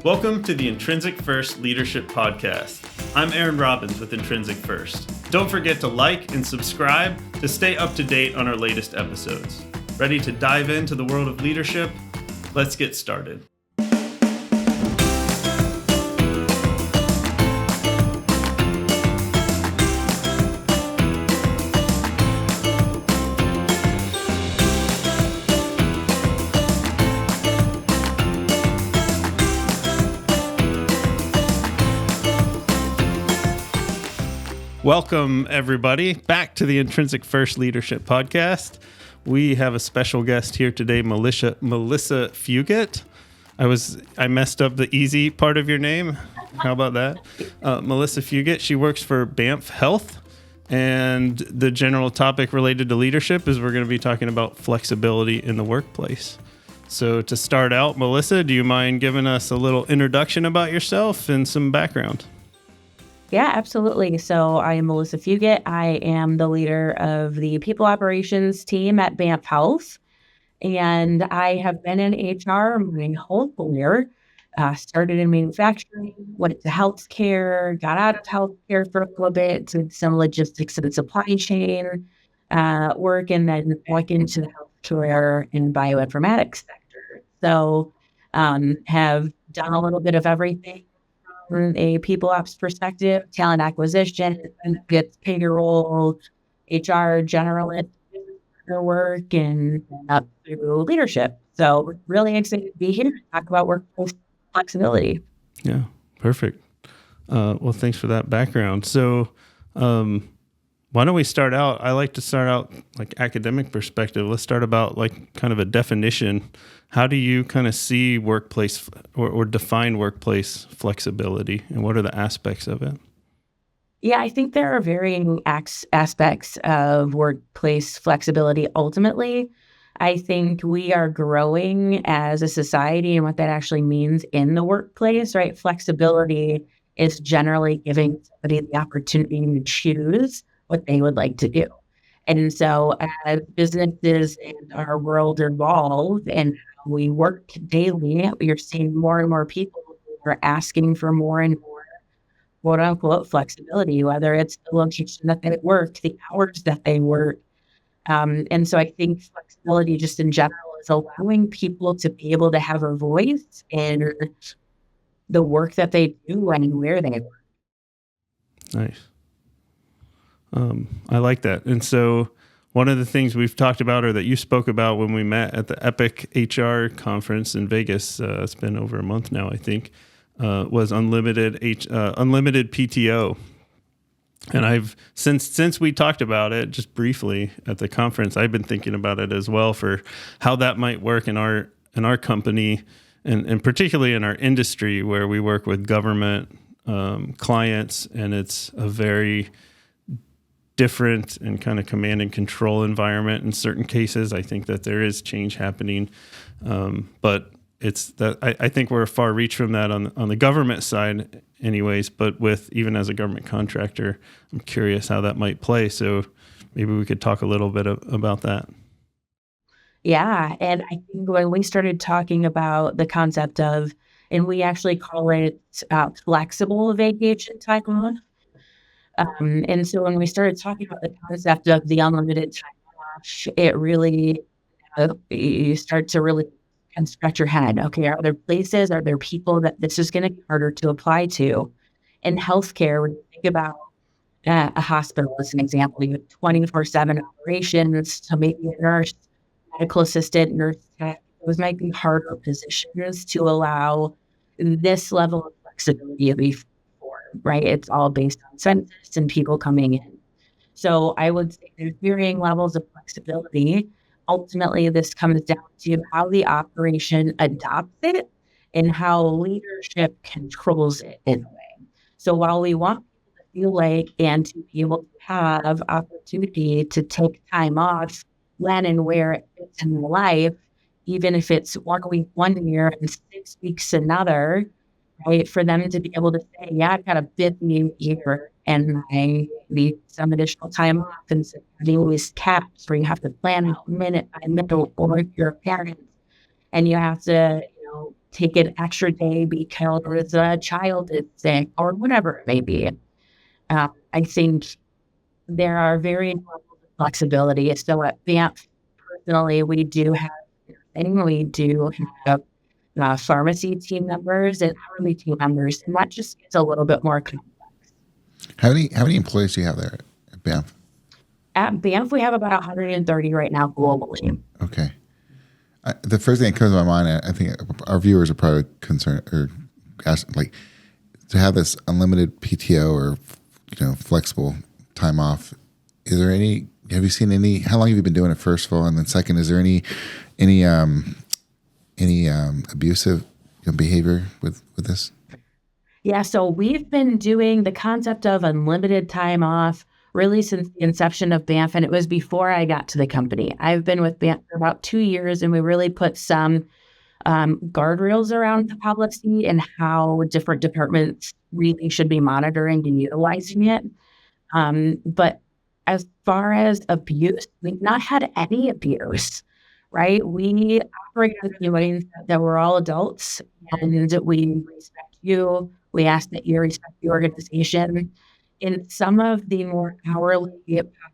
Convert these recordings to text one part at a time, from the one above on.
Welcome to the Intrinsic First Leadership Podcast. I'm Aaron Robbins with Intrinsic First. Don't forget to like and subscribe to stay up to date on our latest episodes. Ready to dive into the world of leadership? Let's get started. Welcome, everybody, back to the Intrinsic First Leadership Podcast. We have a special guest here today, Melissa Fugitt. I messed up the easy part of your name. How about that? Melissa Fugitt. She works for BAMF Health, and the general topic related to leadership is we're going to be talking about flexibility in the workplace. So to start out, Melissa, do you mind giving us a little introduction about yourself and some background? Yeah, absolutely. So I am Melissa Fugitt. I am the leader of the people operations team at BAMF Health. And I have been in HR my whole career. Started in manufacturing, went to healthcare, got out of healthcare for a little bit, did some logistics and supply chain work, and then went into the healthcare and bioinformatics sector. So have done a little bit of everything. From a people ops perspective, talent acquisition, benefits, payroll, HR, generalist work, and up through leadership. So really excited to be here to talk about workplace flexibility. Yeah, perfect. Well, thanks for that background. So why don't we start out? I like to start out like academic perspective. Let's start about like kind of a definition. How do you kind of see workplace or define workplace flexibility, and what are the aspects of it? Yeah, I think there are varying aspects of workplace flexibility. Ultimately, I think we are growing as a society and what that actually means in the workplace, right? Flexibility is generally giving somebody the opportunity to choose what they would like to do. And so as businesses and our world evolve and we work daily, you're seeing more and more people who are asking for more and more quote unquote flexibility, whether it's the location that they work, the hours that they work. And so I think flexibility just in general is allowing people to be able to have a voice in the work that they do and where they work. Nice. I like that. And so one of the things we've talked about, or that you spoke about when we met at the Epic HR conference in Vegas, it's been over a month now, I think, was unlimited PTO. And I've since we talked about it just briefly at the conference, I've been thinking about it as well for how that might work in our company, and particularly in our industry where we work with government clients, and it's a very different and kind of command and control environment in certain cases. I think that there is change happening, but it's that I think we're a far reach from that on the government side anyways, but with even as a government contractor, I'm curious how that might play. So maybe we could talk a little bit about that. Yeah. And I think when we started talking about the concept of, and we actually call it flexible vacation time off. And so when we started talking about the concept of the unlimited time off, it really, you start to really kind of scratch your head. Okay, are there places, are there people that this is going to be harder to apply to? In healthcare, when you think about a hospital as an example, you have 24/7 operations, so maybe a nurse, medical assistant, nurse tech, those might be harder positions to allow this level of flexibility to be right? It's all based on census and people coming in. So I would say there's varying levels of flexibility. Ultimately, this comes down to how the operation adopts it and how leadership controls it in a way. So while we want people to feel like and to be able to have opportunity to take time off when and where it fits in their life, even if it's 1 week 1 year and 6 weeks another, right? For them to be able to say, yeah, I've got a busy year and I need some additional time off. And so they always caps where you have to plan out minute by minute, or if you're a parent and you have to, take an extra day because a child is sick or whatever it may be. I think there are very flexibility. So at BAMF, personally, we do have pharmacy team members and hourly team members, and that just gets a little bit more complex. How many employees do you have there at BAMF? At BAMF, we have about 130 right now globally. Okay. The first thing that comes to my mind, I think our viewers are probably concerned or ask, like, to have this unlimited PTO or flexible time off. Is there any? Have you seen any? How long have you been doing it? First of all, and then second, is there any abusive behavior with this? Yeah, so we've been doing the concept of unlimited time off really since the inception of BAMF, and it was before I got to the company. I've been with BAMF for about 2 years, and we really put some guardrails around the policy and how different departments really should be monitoring and utilizing it. But as far as abuse, we've not had any abuse, right? We operate on feelings that we're all adults, and we respect you. We ask that you respect the organization. In some of the more hourly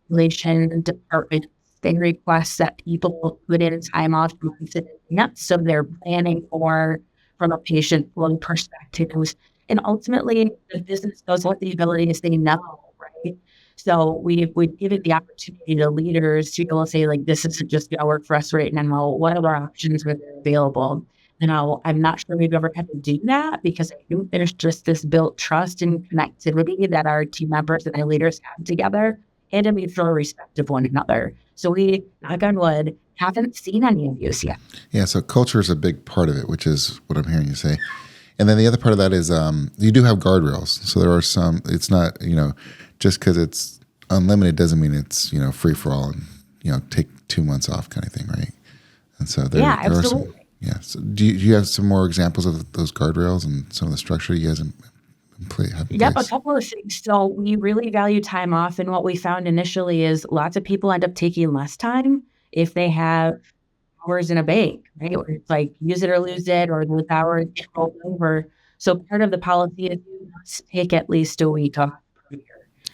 population departments, they request that people put in time off months in advance, so they're planning from a patient flow perspective. And ultimately, the business knows what the ability to say no, right? So we give it the opportunity to leaders to be able to say, like, this isn't just going to work for us right now. What other options are available? And I'm not sure we've ever had to do that, because I think there's just this built trust and connectivity that our team members and our leaders have together, and a mutual respect of one another. So we, knock on wood, haven't seen any abuse yet. Yeah, so culture is a big part of it, which is what I'm hearing you say. And then the other part of that is you do have guardrails. So there are some, it's not, just because it's unlimited doesn't mean it's, free for all and, take 2 months off kind of thing, right? And so there are some. Yeah. So do you have some more examples of those guardrails and some of the structure you guys have in place? Yep, a couple of things. So we really value time off. And what we found initially is lots of people end up taking less time if they have hours in a bank, right? Or it's like use it or lose it, or those hours get rolled over. So part of the policy is you must take at least a week off per year.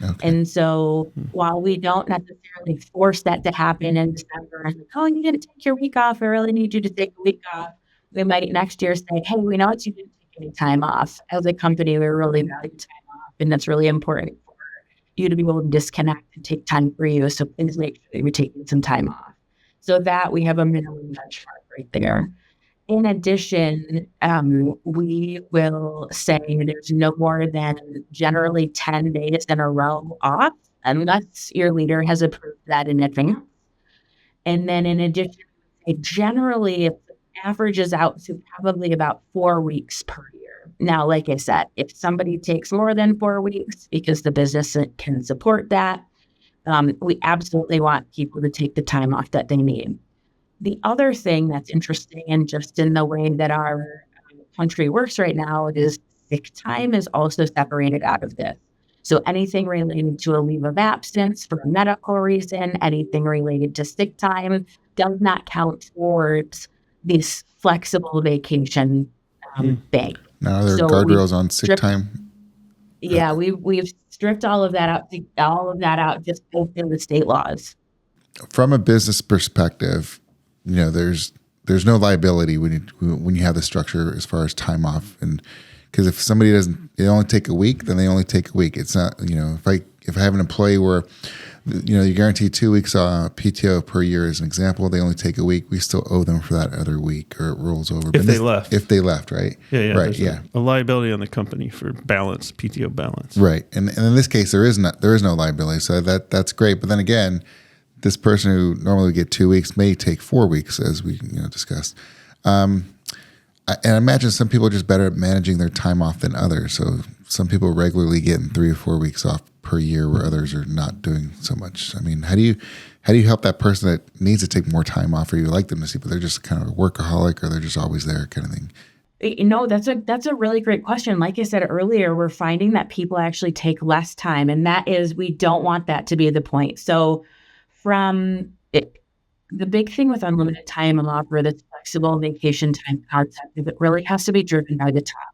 Okay. And so while we don't necessarily force that to happen in December, like, oh, you didn't take your week off, I really need you to take a week off. We might next year say, hey, we know you didn't take any time off. As a company, we really value time off, and that's really important for you to be able to disconnect and take time for you. So please make sure that you're taking some time off. So that we have a minimum benchmark right there. In addition, we will say there's no more than generally 10 days in a row off, unless your leader has approved that in advance. And then in addition, it generally averages out to probably about 4 weeks per year. Now, like I said, if somebody takes more than 4 weeks because the business can support that, we absolutely want people to take the time off that they need. The other thing that's interesting, and just in the way that our country works right now, is sick time is also separated out of this. So anything related to a leave of absence for a medical reason, anything related to sick time does not count towards this flexible vacation bank. Now, are there guardrails on sick time? Yeah, we've stripped all of that out just in the state laws. From a business perspective, there's no liability when you have the structure as far as time off, and because if somebody they only take a week, then they only take a week. It's not, if I have an employee where, you guarantee 2 weeks PTO per year as an example, they only take a week, we still owe them for that other week, or it rolls over. If they left, right? Yeah, right. Yeah, a liability on the company for PTO balance. Right, and in this case, there is no liability, so that's great. But then again, this person who normally would get 2 weeks may take 4 weeks, as we discussed. And I imagine some people are just better at managing their time off than others. So some people regularly getting 3 or 4 weeks off per year, where others are not doing so much. I mean, how do you help that person that needs to take more time off, or you like them to see, but they're just kind of a workaholic, or they're just always there kind of thing? That's a really great question. Like I said earlier, we're finding that people actually take less time, and that is, we don't want that to be the point. So the big thing with unlimited time off or this flexible vacation time concept, it really has to be driven by the top.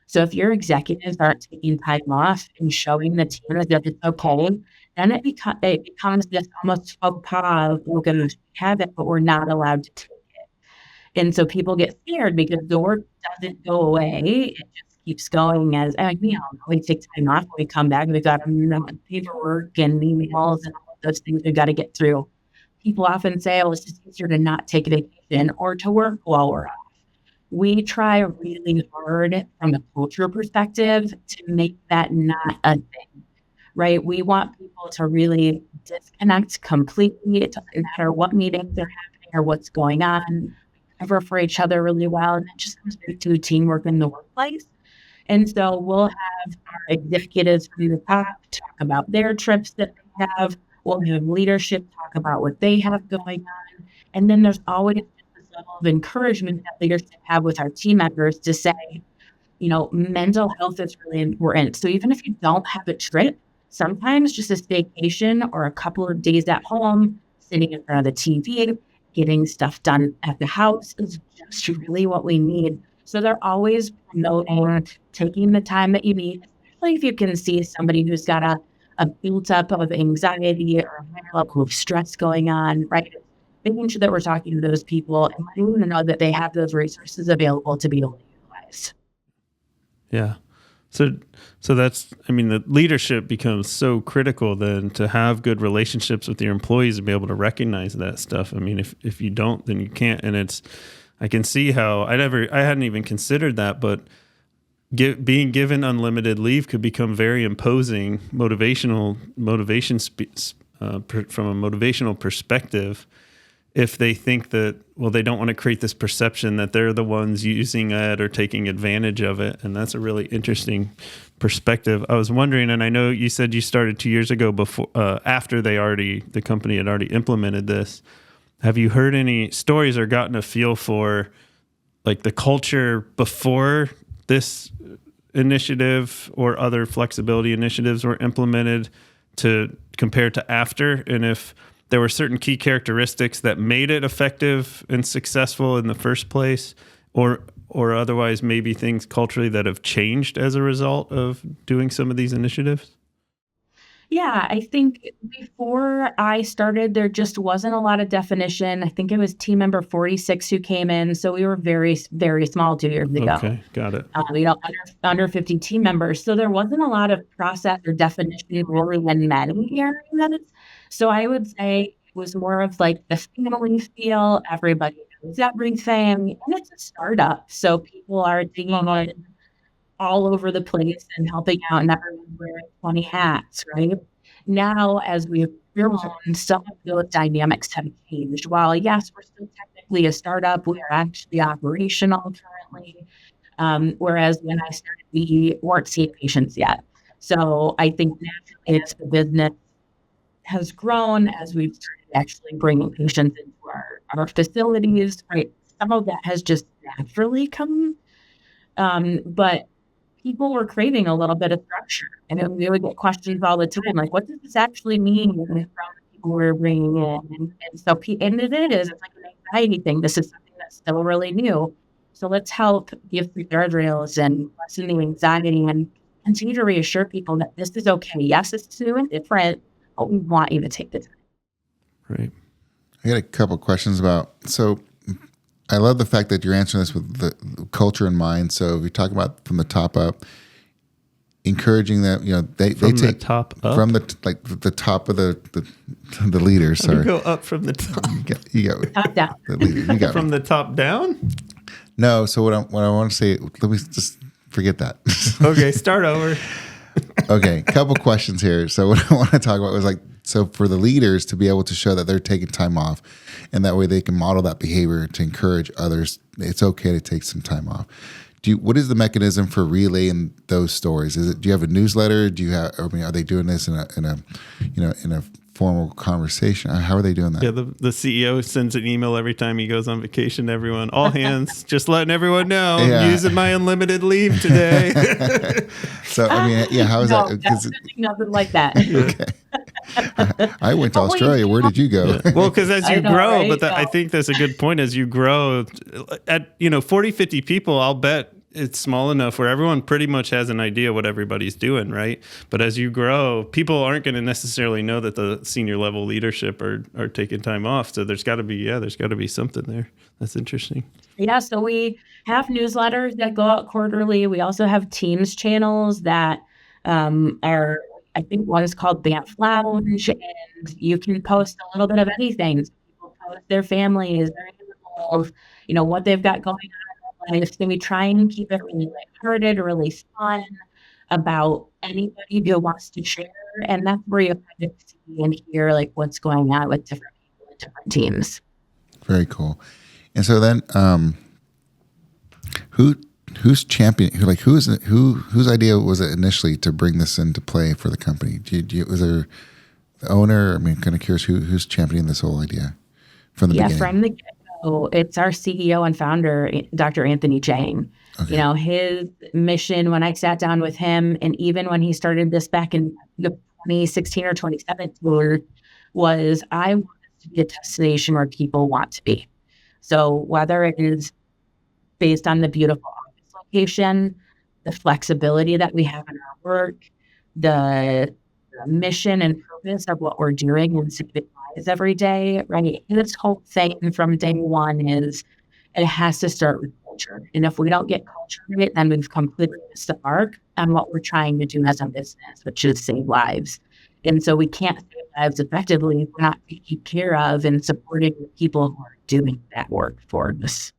So if your executives aren't taking time off and showing the team that it's okay, then it becomes this almost faux pas of we're going to have it, but we're not allowed to take it. And so people get scared because the work doesn't go away. It just keeps going as, we take time off, we come back, we've got paperwork and emails and all of those things we've got to get through. People often say, it's just easier to not take a vacation or to work while we're off. We try really hard from a culture perspective to make that not a thing, right? We want people to really disconnect completely. It doesn't matter what meetings are happening or what's going on. We cover for each other really well. And it just comes back to teamwork in the workplace. And so we'll have our executives from the top talk about their trips that they have. We'll have leadership talk about what they have going on. And then there's always level of encouragement that leadership have with our team members to say, mental health is really important. So even if you don't have a trip, sometimes just a staycation or a couple of days at home, sitting in front of the TV, getting stuff done at the house is just really what we need. So they're always promoting taking the time that you need, especially if you can see somebody who's got a built up of anxiety or a level of stress going on, right? Making sure that we're talking to those people and letting them know that they have those resources available to be able to utilize. Yeah. So that's, the leadership becomes so critical then to have good relationships with your employees and be able to recognize that stuff. If you don't, then you can't. And I can see how I hadn't even considered that, but being given unlimited leave could become very imposing from a motivational perspective. If they think that, they don't want to create this perception that they're the ones using it or taking advantage of it. And that's a really interesting perspective. I was wondering, and I know you said you started 2 years ago after the company had already implemented this. Have you heard any stories or gotten a feel for like the culture before this initiative or other flexibility initiatives were implemented compared to after? And if there were certain key characteristics that made it effective and successful in the first place, or otherwise maybe things culturally that have changed as a result of doing some of these initiatives? Yeah, I think before I started, there just wasn't a lot of definition. I think it was team member 46 who came in. So we were very, very small 2 years ago. Okay, got it. Under 50 team members. So there wasn't a lot of process or definition really in many areas. So I would say it was more of like the family feel. Everybody knows everything. And it's a startup. So people are digging on all over the place and helping out, and everyone's wearing 20 hats, right? Now, as we've grown, some of those dynamics have changed. While, yes, we're still technically a startup, we are actually operational currently, whereas when I started, we weren't seeing patients yet. So I think naturally as the business has grown, as we've started actually bringing patients into our facilities, right, some of that has just naturally come. But people were craving a little bit of structure, and we would get questions all the time, like, what does this actually mean from the people we're bringing in? And so, it's like an anxiety thing. This is something that's still really new. So let's help give the guardrails and lessen the anxiety and continue to reassure people that this is okay. Yes, it's new and different, but we want you to take the time. Right. I got a couple questions so I love the fact that you're answering this with the culture in mind. So if you talk about from the top up, encouraging that, they take the top up? From the top of the leaders. Sorry, you go up from the top. You got Top down. the leader. You got from the top down. No. So what I want to say, let me just forget that. Okay, start over. Okay, couple questions here. So what I want to talk about was so for the leaders to be able to show that they're taking time off, and that way they can model that behavior to encourage others. It's okay to take some time off. What is the mechanism for relaying those stories? Do you have a newsletter? Are they doing this in a formal conversation? How are they doing that? Yeah, the CEO sends an email every time he goes on vacation to everyone. All hands, just letting everyone know I'm using my unlimited leave today. So how is that? Nothing like that. Okay. I went to Australia. Where did you go? Yeah. Well, because as you grow, right? I think that's a good point. As you grow at, 40, 50 people, I'll bet it's small enough where everyone pretty much has an idea what everybody's doing, right? But as you grow, people aren't going to necessarily know that the senior level leadership are taking time off. So there's got to be something there. That's interesting. Yeah, so we have newsletters that go out quarterly. We also have Teams channels that are, I think one is called BAMF Lounge, and you can post a little bit of anything. So people post their families, their animals, what they've got going on in life. So we try and keep it really lighthearted, really fun about anybody who wants to share. And that's where you kind of see and hear what's going on with different people and different teams. Very cool. And so then, who's champion? Whose idea was it initially to bring this into play for the company? Was there the owner? I mean, kind of curious who's championing this whole idea from the beginning. Yeah, from the get-go, it's our CEO and founder, Dr. Anthony Chang. Okay. His mission when I sat down with him, and even when he started this back in 2016 or 2017, was I want to be a destination where people want to be. So whether it is based on the beautiful office location, the flexibility that we have in our work, the mission and purpose of what we're doing and saving lives every day, right? This whole thing from day one is it has to start with culture. And if we don't get culture right, then we've completely missed the mark on what we're trying to do as a business, which is save lives. And so we can't save lives effectively if we're not taking care of and supporting the people who are doing that work for us.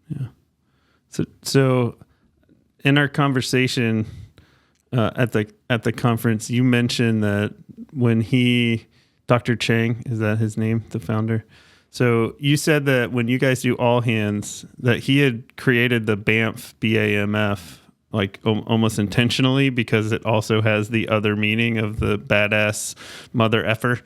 Yeah. So in our conversation at the conference, you mentioned that when Dr. Chang, is that his name, the founder? So you said that when you guys do all hands, that he had created the BAMF, BAMF, almost intentionally, because it also has the other meaning of the badass mother effer,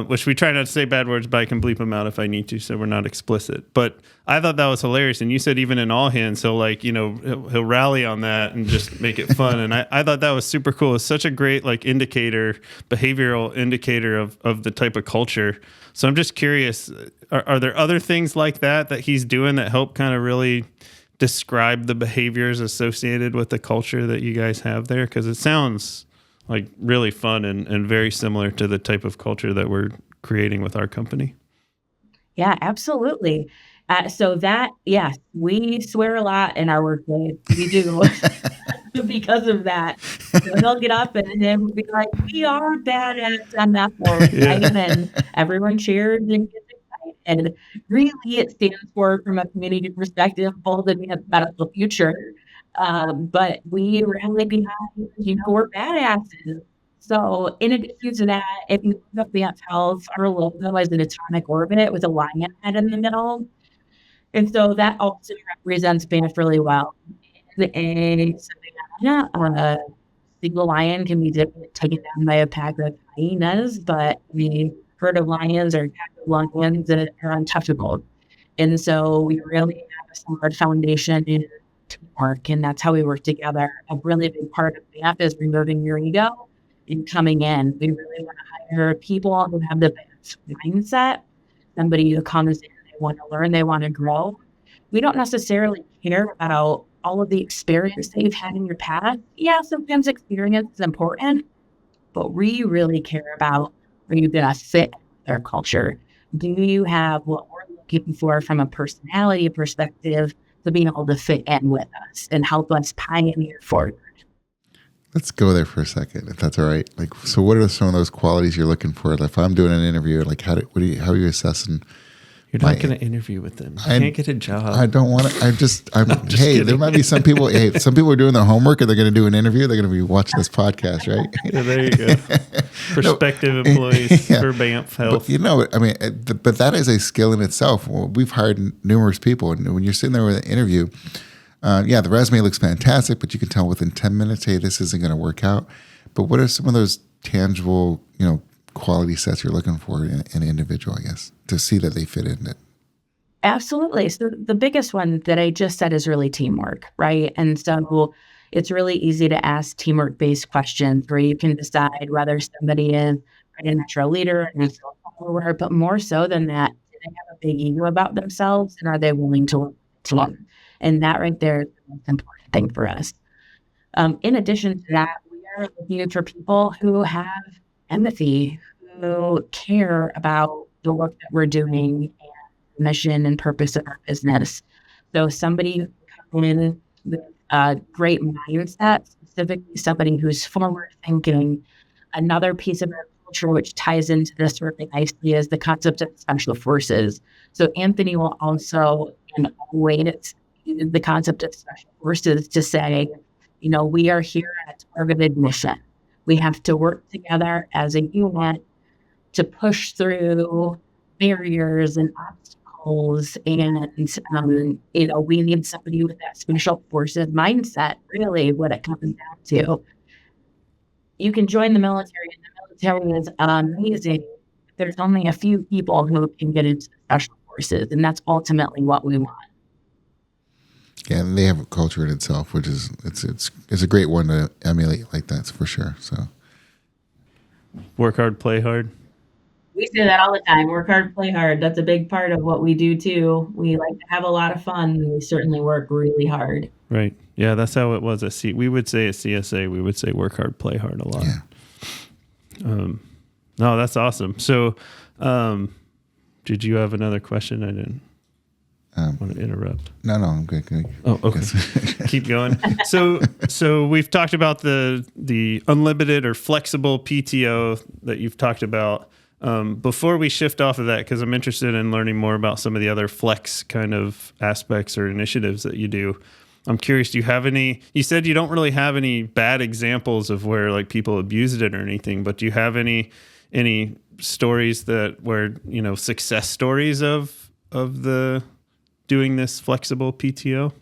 which we try not to say bad words, but I can bleep them out if I need to, so we're not explicit. But I thought that was hilarious. And you said even in all hands, so he'll rally on that and just make it fun. And I thought that was super cool. It's such a great behavioral indicator of the type of culture. So I'm just curious, are there other things like that he's doing that help kind of really describe the behaviors associated with the culture that you guys have there? Because it sounds like really fun and very similar to the type of culture that we're creating with our company. Yeah, absolutely. So that, yes, we swear a lot in our workplace. We do. Because of that. So he'll get up and then we'll be like, we are bad at that work. Yeah. Right? And everyone cheers and gets excited. And really it stands for, from a community perspective, bold and medical future. But we rally behind, we're badasses. So in addition to that, if you look up BAMF Health, our logo is an atomic orbit with a lion head in the middle. And so that also represents BAMF really well. A single lion can be taken down by a pack of hyenas, but the herd of lions or pack of lions that are untouchable. And so we really have a solid foundation in teamwork, and that's how we work together. A really big part of BAMF is removing your ego and coming in. We really want to hire people who have the BAMF mindset, somebody who comes in, they want to learn, they want to grow. We don't necessarily care about all of the experience that you've had in your past. Yeah, sometimes experience is important, but we really care about, are you going to fit their culture? Do you have what we're looking for from a personality perspective to being able to fit in with us and help us pioneer forward? Let's go there for a second, if that's all right. So what are some of those qualities you're looking for? If I'm doing an interview, how are you assessing? You're not going to interview with them. You can't get a job. I don't want to. I'm just kidding. There might be some people. Some people are doing their homework and they're going to do an interview. They're going to be watching this podcast, right? Yeah, there you go. Prospective employees for BAMF Health. But but that is a skill in itself. Well, we've hired numerous people, and when you're sitting there with an interview, the resume looks fantastic, but you can tell within 10 minutes, hey, this isn't going to work out. But what are some of those tangible, quality sets you're looking for in an individual, I guess, to see that they fit in it? Absolutely. So the biggest one that I just said is really teamwork, right? And so it's really easy to ask teamwork-based questions where you can decide whether somebody is a natural leader, a natural follower, but more so than that, do they have a big ego about themselves, and are they willing to work together? And that right there is the most important thing for us. In addition to that, we are looking for people who have empathy, who care about the work that we're doing and the mission and purpose of our business. So somebody who comes in with a great mindset, specifically somebody who's forward thinking. Another piece of our culture which ties into this really nicely is the concept of special forces. So Anthony will also weight the concept of special forces to say, we are here at a targeted mission. We have to work together as a unit to push through barriers and obstacles. And, we need somebody with that special forces mindset, really, what it comes down to. You can join the military, and the military is amazing. There's only a few people who can get into special forces, and that's ultimately what we want. Yeah, and they have a culture in itself, which is it's a great one to emulate, like that's for sure. So work hard, play hard. We say that all the time. Work hard, play hard. That's a big part of what we do too. We like to have a lot of fun, and we certainly work really hard. Right. Yeah, that's how it was at we would say at CSA, we would say work hard, play hard a lot. Yeah. No, that's awesome. So, did you have another question? I didn't want to interrupt. No, I'm good. Oh, okay. Keep going. So we've talked about the unlimited or flexible PTO that you've talked about. Before we shift off of that, because I'm interested in learning more about some of the other flex kind of aspects or initiatives that you do. I'm curious, do you have any, you said you don't really have any bad examples of where like people abused it or anything, but do you have any stories where, success stories of the doing this flexible PTO?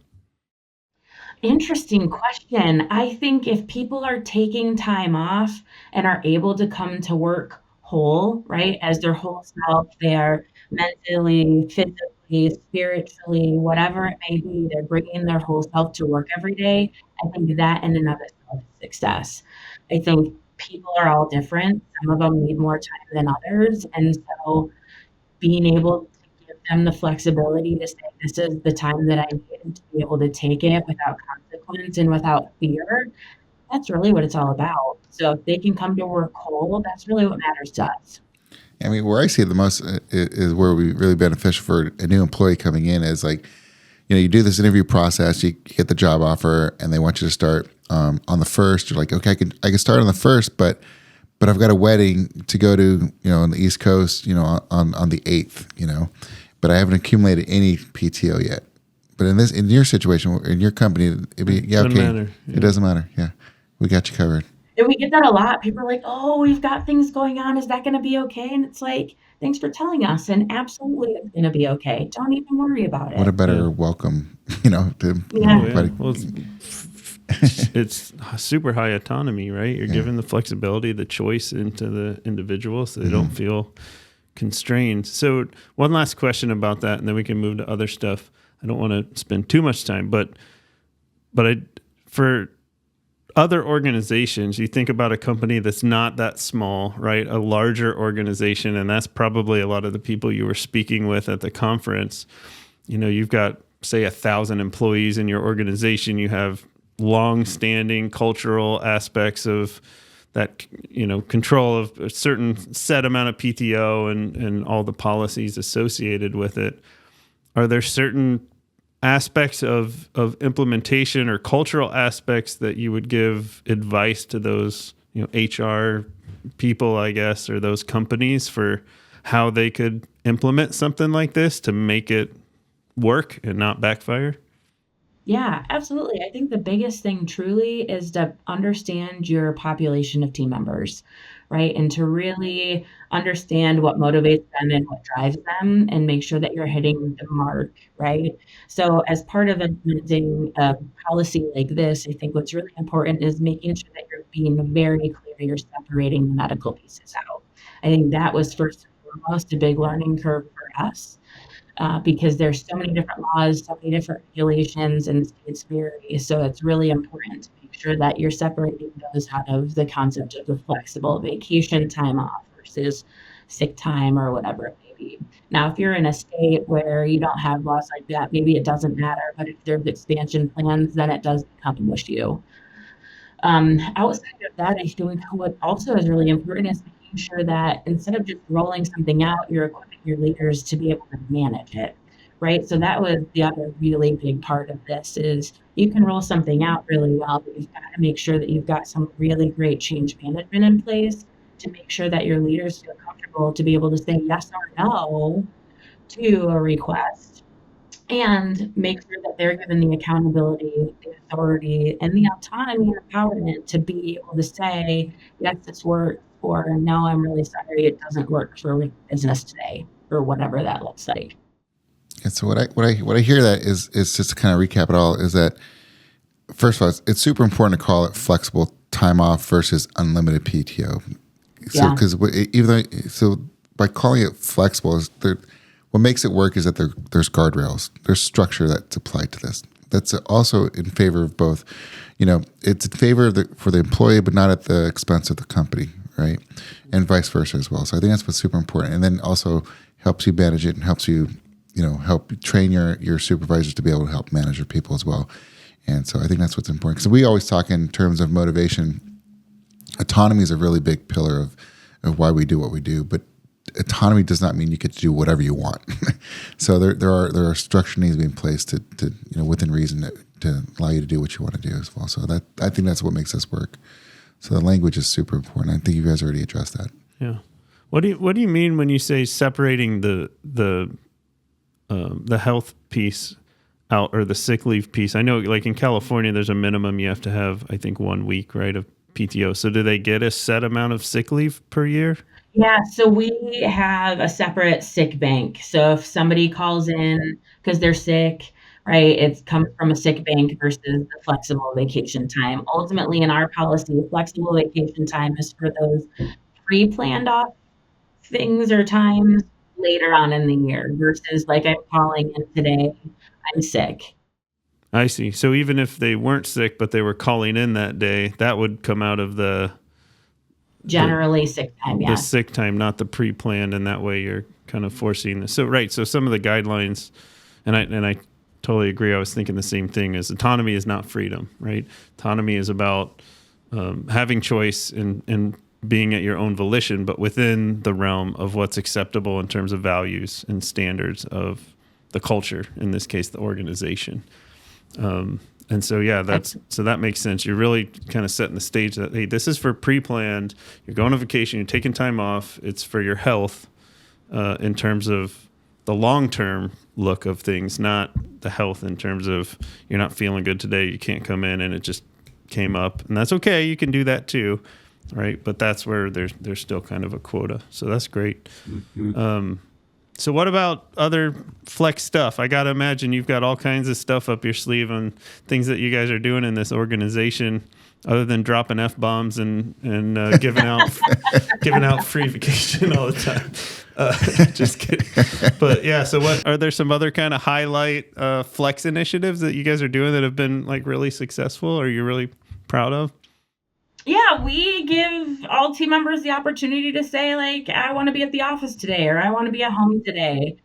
Interesting question. I think if people are taking time off and are able to come to work whole, right, as their whole self, they are mentally, physically, spiritually, whatever it may be, they're bringing their whole self to work every day. I think that in and of itself is success. I think people are all different. Some of them need more time than others. And so being able to give them the flexibility to say, this is the time that I need to be able to take it without consequence and without fear, that's really what it's all about. So if they can come to work whole, that's really what matters to us. I mean, where I see it the most is where we really beneficial for a new employee coming in is like, you do this interview process, you get the job offer, and they want you to start on the 1st. You're like, okay, I can start on the 1st, but I've got a wedding to go to, on the East Coast, on the 8th, but I haven't accumulated any PTO yet. But in your situation, in your company, it'd be, Doesn't matter. Yeah. It doesn't matter. Yeah. We got you covered. And we get that a lot. People are like, oh, we've got things going on. Is that going to be okay? And it's like, thanks for telling us. And absolutely it's going to be okay. Don't even worry about it. What a better welcome, to Yeah. Well, it's super high autonomy, right? You're giving the flexibility, the choice into the individual so they don't feel constrained. So one last question about that, and then we can move to other stuff. I don't want to spend too much time, but for other organizations, you think about a company that's not that small, right? A larger organization, and that's probably a lot of the people you were speaking with at the conference. You've got, say, 1,000 employees in your organization. You have long-standing cultural aspects of that, control of a certain set amount of PTO and all the policies associated with it. Are there certain aspects of implementation or cultural aspects that you would give advice to those, HR people, I guess, or those companies for how they could implement something like this to make it work and not backfire? Yeah, absolutely. I think the biggest thing truly is to understand your population of team members, right? And to really understand what motivates them and what drives them and make sure that you're hitting the mark, right? So as part of implementing a policy like this, I think what's really important is making sure that you're being very clear, you're separating the medical pieces out. I think that was first and foremost a big learning curve for us. Because there's so many different laws, so many different regulations, and it's vary. So it's really important to make sure that you're separating those out of the concept of the flexible vacation time off versus sick time or whatever it may be. Now, if you're in a state where you don't have laws like that, maybe it doesn't matter. But if there's expansion plans, then it does become an issue. Outside of that, I think what also is really important is making sure that instead of just rolling something out, you're equipping your leaders to be able to manage it, right? So that was the other really big part of this is you can roll something out really well, but you've got to make sure that you've got some really great change management in place to make sure that your leaders feel comfortable to be able to say yes or no to a request, and make sure that they're given the accountability, the authority, and the autonomy and empowerment to be able to say, yes, this works, or no, I'm really sorry, it doesn't work for business today, or whatever that looks like. And so what I hear that is just to kind of recap it all is that, first of all, it's super important to call it flexible time off versus unlimited PTO. So because by calling it flexible, what makes it work is that there's guardrails, there's structure that's applied to this. That's also in favor of both. It's in favor of for the employee, but not at the expense of the company, right? And vice versa as well. So I think that's what's super important. And then also helps you manage it and helps you, help train your supervisors to be able to help manage your people as well. And so I think that's what's important. Because we always talk in terms of motivation. Autonomy is a really big pillar of why we do what we do, but autonomy does not mean you get to do whatever you want. So there are structure needs to be in place to within reason to allow you to do what you want to do as well. So that I think that's what makes this work. So the language is super important. I think you guys already addressed that. Yeah. What do you mean when you say separating the health piece out or the sick leave piece? I know like in California there's a minimum you have to have, I think, 1 week, right, of PTO. So do they get a set amount of sick leave per year? Yeah, so we have a separate sick bank. So if somebody calls in because they're sick, right, it comes from a sick bank versus the flexible vacation time. Ultimately, in our policy, flexible vacation time is for those pre-planned off things or times later on in the year versus like I'm calling in today, I'm sick. I see. So even if they weren't sick, but they were calling in that day, that would come out of generally sick time, yeah. The sick time, not the pre-planned, and that way you're kind of forcing this. So right, so some of the guidelines, and I totally agree. I was thinking the same thing. Is autonomy is not freedom, right? Autonomy is about having choice and being at your own volition, but within the realm of what's acceptable in terms of values and standards of the culture. In this case, the organization. And so, yeah, that makes sense. You're really kind of setting the stage that, hey, this is for pre-planned. You're going on vacation. You're taking time off. It's for your health in terms of the long-term look of things, not the health in terms of you're not feeling good today. You can't come in and it just came up. And that's okay. You can do that too, right? But that's where there's still kind of a quota. So that's great. Mm-hmm. So what about other flex stuff? I got to imagine you've got all kinds of stuff up your sleeve on things that you guys are doing in this organization other than dropping F-bombs and giving out free vacation all the time. Just kidding. But yeah, so are there some other kind of highlight flex initiatives that you guys are doing that have been like really successful or you're really proud of? Yeah, we give all team members the opportunity to say, like, I want to be at the office today, or I want to be at home today.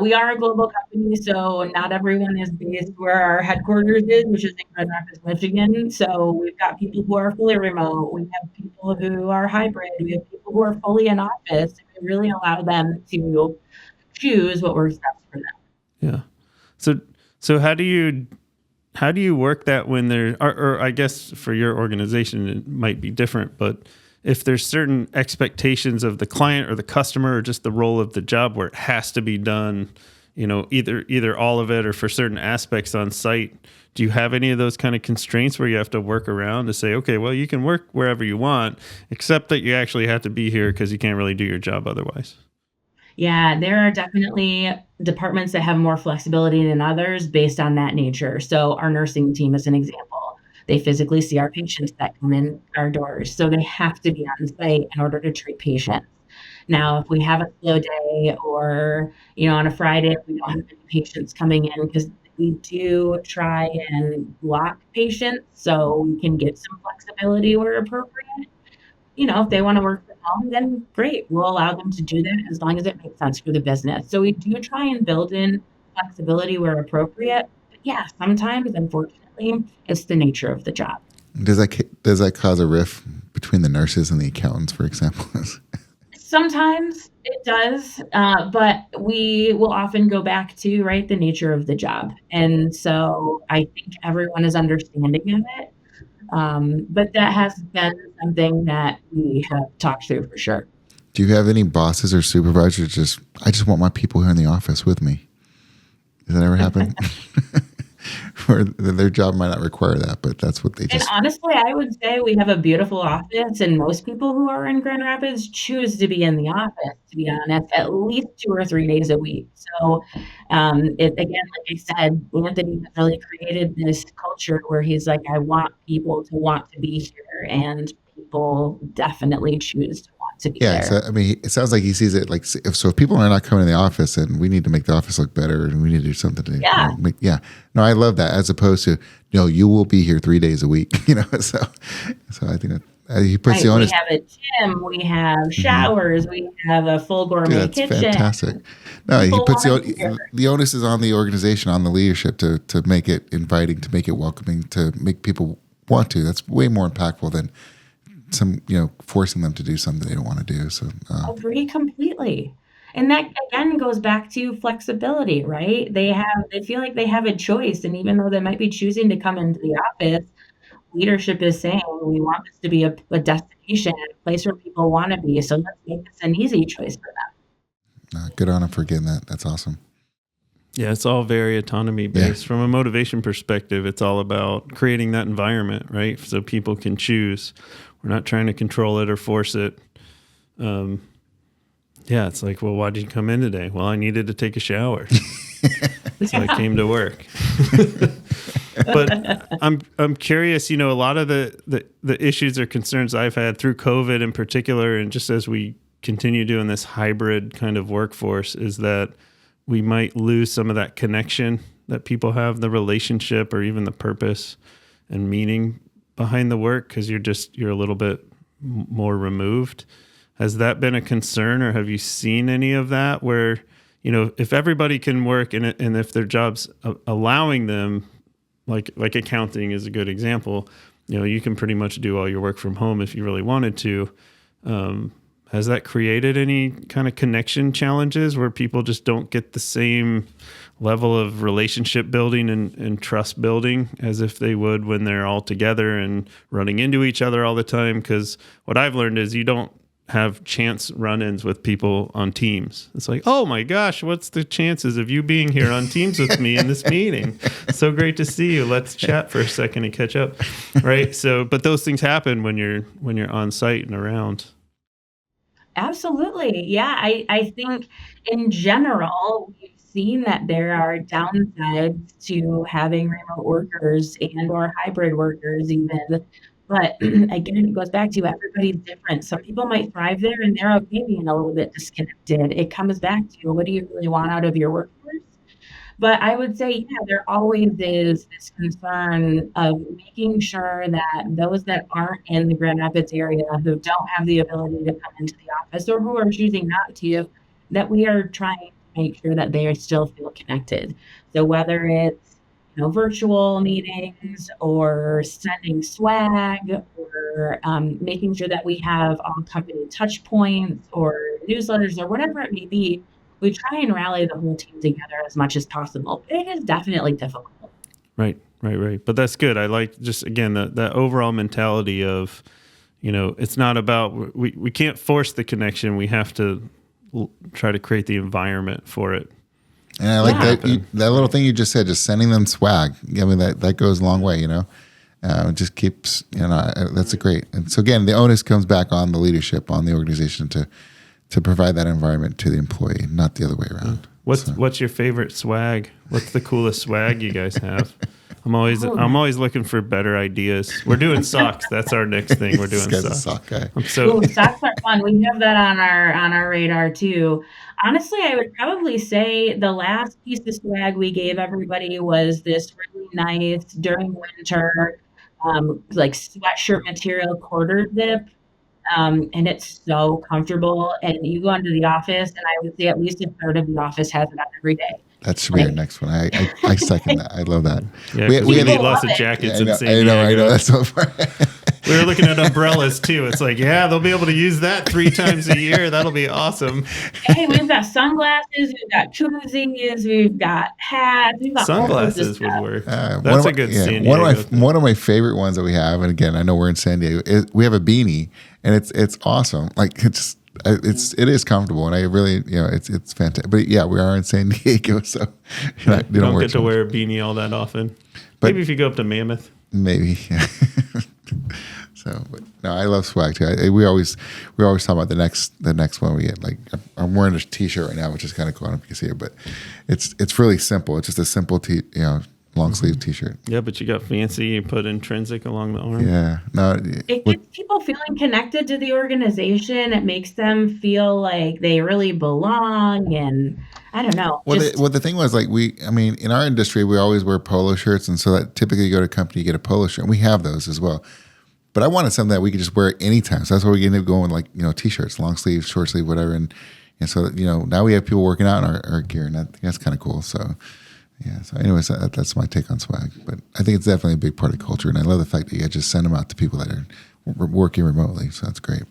We are a global company, so not everyone is based where our headquarters is, which is in Grand Rapids, Michigan. So we've got people who are fully remote. We have people who are hybrid. We have people who are fully in office. We really allow them to choose what works best for them. Yeah. So how do you work that when there or I guess for your organization it might be different, but if there's certain expectations of the client or the customer or just the role of the job where it has to be done, either all of it or for certain aspects on site, do you have any of those kind of constraints where you have to work around to say, okay, well, you can work wherever you want, except that you actually have to be here because you can't really do your job otherwise? Yeah, there are definitely departments that have more flexibility than others based on that nature. So our nursing team is an example. They physically see our patients that come in our doors. So they have to be on site in order to treat patients. Now, if we have a slow day or, on a Friday, if we don't have any patients coming in, because we do try and block patients so we can get some flexibility where appropriate. if they want to work from home, then great. We'll allow them to do that as long as it makes sense for the business. So we do try and build in flexibility where appropriate. But yeah, sometimes, unfortunately, it's the nature of the job. Does that cause a rift between the nurses and the accountants, for example? Sometimes it does, but we will often go back to, right, the nature of the job. And so I think everyone is understanding of it. But that has been something that we have talked through for sure. Do you have any bosses or supervisors I just want my people here in the office with me? Does that ever happen? Or their job might not require that, but that's what they just... And honestly, I would say we have a beautiful office, and most people who are in Grand Rapids choose to be in the office, to be honest, at least 2 or 3 days a week. So again, like I said, Anthony has really created this culture where he's like, I want people to want to be here, and people definitely choose to want to be there. So, I mean, it sounds like he sees it like, if people are not coming to the office, and we need to make the office look better, and we need to do something to No, I love that, as opposed to, you will be here 3 days a week, so I think that he puts the onus. We have a gym, we have showers, we have a full gourmet kitchen. That's fantastic. No, he puts the onus is on the organization, on the leadership to make it inviting, to make it welcoming, to make people want to. That's way more impactful than forcing them to do something they don't want to do. So agree completely. And that again goes back to flexibility, right? They feel like they have a choice, and even though they might be choosing to come into the office, leadership is saying we want this to be a destination, a place where people want to be. So let's make this an easy choice for them. Good on them for getting that. That's awesome. Yeah, it's all very autonomy based. From a motivation perspective, it's all about creating that environment, right? So people can choose. We're not trying to control it or force it. It's like, well, why did you come in today? Well, I needed to take a shower. So I came to work. But I'm curious, a lot of the issues or concerns I've had through COVID in particular, and just as we continue doing this hybrid kind of workforce, is that we might lose some of that connection that people have, the relationship or even the purpose and meaning behind the work, because you're a little bit more removed. Has that been a concern, or have you seen any of that where, if everybody can work and if their job's allowing them, like accounting is a good example, you can pretty much do all your work from home if you really wanted to. Has that created any kind of connection challenges where people just don't get the same level of relationship building and trust building as if they would when they're all together and running into each other all the time? Because what I've learned is you don't have chance run-ins with people on Teams. It's like, oh my gosh, what's the chances of you being here on Teams with me in this meeting? So great to see you. Let's chat for a second and catch up, right? So, but those things happen when you're on site and around. Absolutely. Yeah, I think in general, we've seen that there are downsides to having remote workers and or hybrid workers even. But again, it goes back to everybody's different. Some people might thrive there and they're okay being a little bit disconnected. It comes back to, what do you really want out of your workforce? But I would say, there always is this concern of making sure that those that aren't in the Grand Rapids area, who don't have the ability to come into the office or who are choosing not to, that we are trying to make sure that they still feel connected. So whether it's virtual meetings or sending swag or making sure that we have all company touch points or newsletters or whatever it may be, we try and rally the whole team together as much as possible. It is definitely difficult. Right. But that's good. I like just, again, that overall mentality of, it's not about, we can't force the connection. We have to try to create the environment for it. And I like that little thing you just said, just sending them swag. I mean, that goes a long way, It just keeps, that's great. And so again, the onus comes back on the leadership, on the organization to provide that environment to the employee, not the other way around. What's your favorite swag? What's the coolest swag you guys have? I'm always looking for better ideas. We're doing socks. That's our next thing. We're doing socks. A sock guy. Socks are fun. We have that on our radar too. Honestly, I would probably say the last piece of swag we gave everybody was this really nice during winter, like sweatshirt material quarter zip And it's so comfortable. And you go into the office, and I would say at least a third of the office has it on every day. That should be our next one. I second that. I love that. Yeah, We we had need the- lots of Yeah, jackets I in know, San Diego. I know. That's so far. We were looking at umbrellas too. It's like, yeah, they'll be able to use that 3 times a year. That'll be awesome. Hey, we've got sunglasses, we've got koozies, we've got hats, we've got Sunglasses would stuff. work. One That's of a my- good yeah, San one Diego of thing. one of my favorite ones that we have, and again, I know we're in San Diego. We have a beanie, and it's awesome. Like it is comfortable, and I really it's fantastic. But yeah, we are in San Diego, so You don't get to wear a beanie all that often. But- Maybe if you go up to Mammoth. maybe. Yeah. So, but no, I love swag too. We always talk about the next one we get. Like I'm wearing a T-shirt right now, which is kind of cool. I don't know if you can see it, but it's really simple. It's just a simple long sleeve T-shirt. Yeah, but you got fancy. You put intrinsic along the arm. Yeah, no, It gets people feeling connected to the organization. It makes them feel like they really belong, and I don't know. Well, the thing was like in our industry, we always wear polo shirts, and so that typically you go to a company, you get a polo shirt, and we have those as well. But I wanted something that we could just wear anytime. So that's why we ended up going like T-shirts, long sleeve, short sleeve, whatever, and so now we have people working out in our gear, and I think that's kind of cool. So yeah. So anyways, that's my take on swag. But I think it's definitely a big part of culture, and I love the fact that you just send them out to people that are working remotely. So that's great.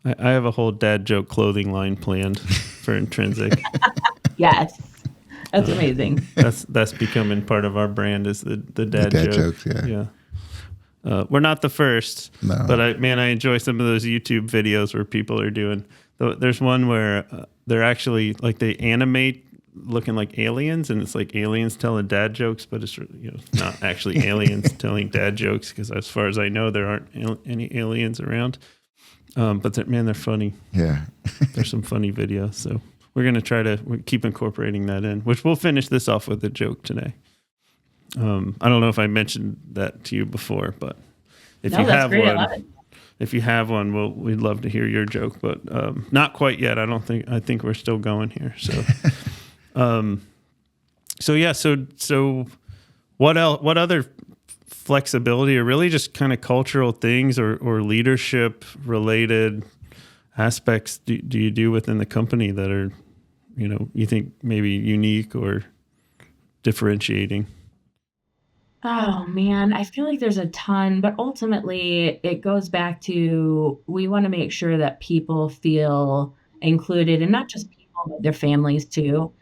I have a whole dad joke clothing line planned for Intrinsic. Yes, that's amazing. That's becoming part of our brand is the dad joke. jokes. Yeah. Yeah. We're not the first, No. but I enjoy some of those YouTube videos where people are doing. There's one where they're actually like they animate looking like aliens, and it's like aliens telling dad jokes, but it's not actually aliens telling dad jokes because as far as I know, there aren't any aliens around. But they're funny. Yeah. There's some funny videos, so we're gonna try to keep incorporating that in. Which we'll finish this off with a joke today. I don't know if I mentioned that to you before, but if you That's have great. I one, love it. if you have one, we'd love to hear your joke, but not quite yet. I think we're still going here. So, so what else? What other flexibility, or really just kind of cultural things, or leadership related aspects do you do within the company that are, you think maybe unique or differentiating? Oh man, I feel like there's a ton, but ultimately it goes back to we want to make sure that people feel included, and not just people, but their families too.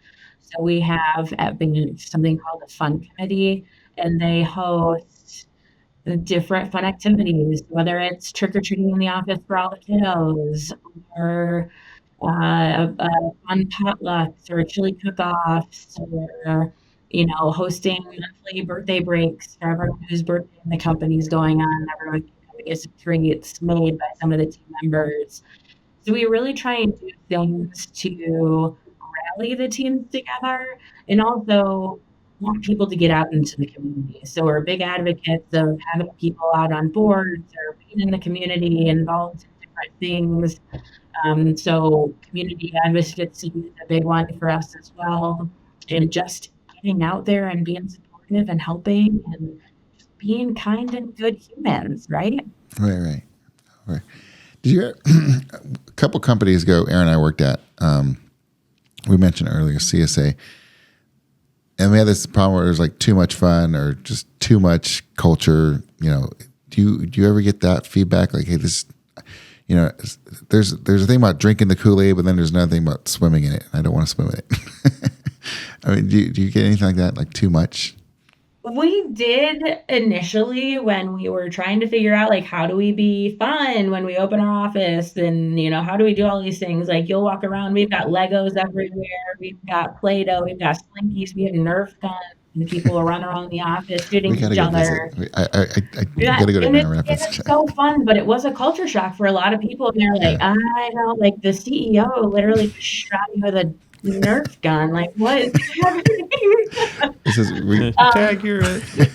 So we have at BAMF something called the Fun Committee, and they host different fun activities, whether it's trick or treating in the office for all the kiddos, or fun potlucks, or chili cook-offs, or hosting monthly birthday breaks for everyone whose birthday in the company is going on. Everyone gets treats made by some of the team members. So we really try and do things to rally the teams together, and also want people to get out into the community. So we're big advocates of having people out on boards or being in the community, involved in different things. So community advocacy is a big one for us as well. And just getting out there and being supportive and helping and just being kind and good humans, right? Right. Did you a couple companies ago, Aaron and I worked at, we mentioned earlier, CSA, and we had this problem where it was like too much fun or just too much culture. Do you ever get that feedback? Like, hey, this, there's a thing about drinking the Kool-Aid, but then there's another thing about swimming in it. And I don't want to swim in it. I mean, do you get anything like that? Like too much? We did initially when we were trying to figure out like how do we be fun when we open our office, and how do we do all these things? Like you'll walk around, we've got Legos everywhere, we've got Play-Doh, we've got Slinkies, we have Nerf guns, and people will run around the office shooting We gotta each go other. visit. I gotta go to And Grand Rapids. it's so fun, but it was a culture shock for a lot of people. And they're like, I know, like the CEO literally just shot me with a Nerf gun. Like, what is happening? This is Tag, you're it.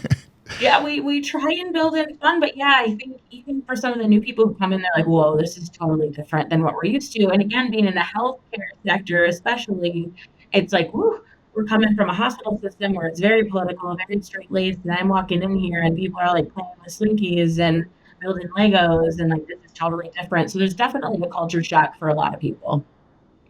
Yeah, we try and build in fun, but yeah, I think even for some of the new people who come in, they're like, whoa, this is totally different than what we're used to. And again, being in the healthcare sector, especially, it's like, whew, we're coming from a hospital system where it's very political, very straight-laced, and I'm walking in here and people are like playing with Slinkies, and building Legos and like this is totally different. So there's definitely a culture shock for a lot of people.